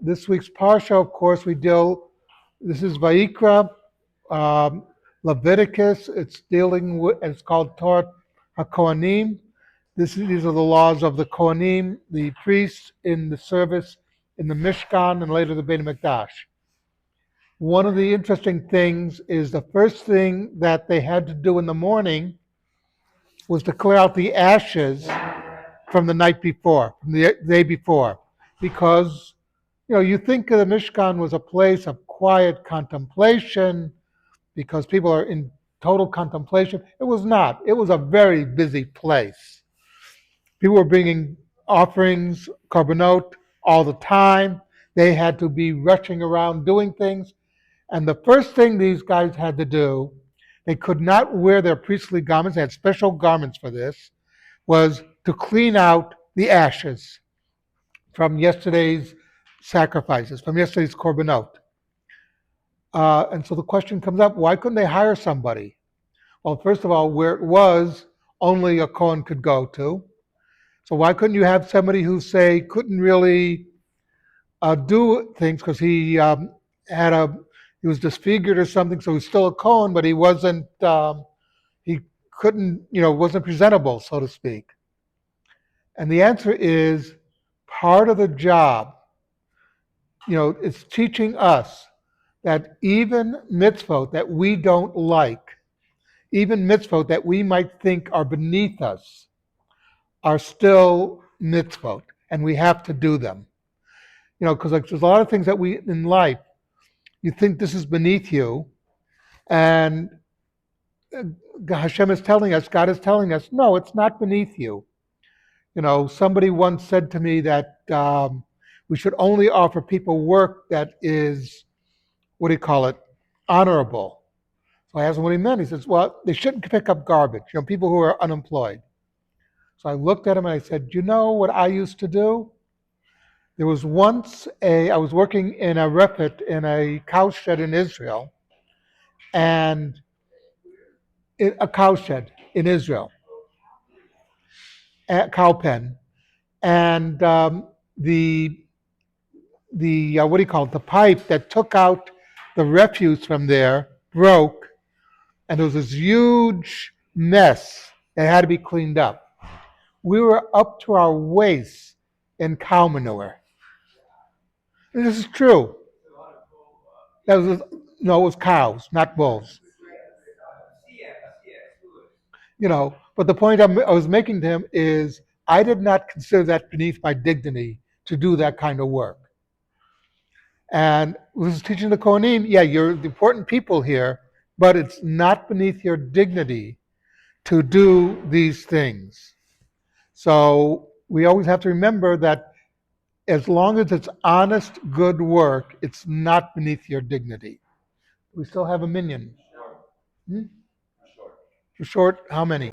this week's Parsha, of course, this is Vayikra, um, Leviticus. It's dealing with, it's called Torah HaKohanim. These are the laws of the Kohanim, the priests in the service in the Mishkan and later the Beit HaMikdash. One of the interesting things is the first thing that they had to do in the morning was to clear out the ashes from the night before, from the day before, because you think of the Mishkan was a place of quiet contemplation because people are in total contemplation. It was not. It was a very busy place. People were bringing offerings, korbanot, all the time. They had to be rushing around doing things. And the first thing these guys had to do, they could not wear their priestly garments, they had special garments for this, was to clean out the ashes from yesterday's sacrifices, from yesterday's korbanot. And so the question comes up, why couldn't they hire somebody? Well, first of all, where it was, only a Kohen could go to. So why couldn't you have somebody who, say, couldn't really do things because he was disfigured or something, so he's still a Kohen, but he wasn't, he couldn't, wasn't presentable, so to speak. And the answer is part of the job, it's teaching us that even mitzvot that we don't like, even mitzvot that we might think are beneath us, are still mitzvot, and we have to do them. Because there's a lot of things that we, in life, you think this is beneath you, and Hashem is telling us, God is telling us, no, it's not beneath you. Somebody once said to me that we should only offer people work that is, honorable. So I asked him what he meant. He says, well, they shouldn't pick up garbage, people who are unemployed. So I looked at him and I said, you know what I used to do? There was once I was working in a refit in a cow shed in Israel, and a cow shed in Israel, a cow pen, and the the pipe that took out the refuse from there broke, and there was this huge mess that had to be cleaned up. We were up to our waists in cow manure. And this is true. That was No, it was cows, not bulls. But the point I was making to him is I did not consider that beneath my dignity to do that kind of work. And this is teaching the Kohanim, yeah, you're the important people here, but it's not beneath your dignity to do these things. So we always have to remember that as long as it's honest, good work, it's not beneath your dignity. We still have a minion. Hmm? Short. How many?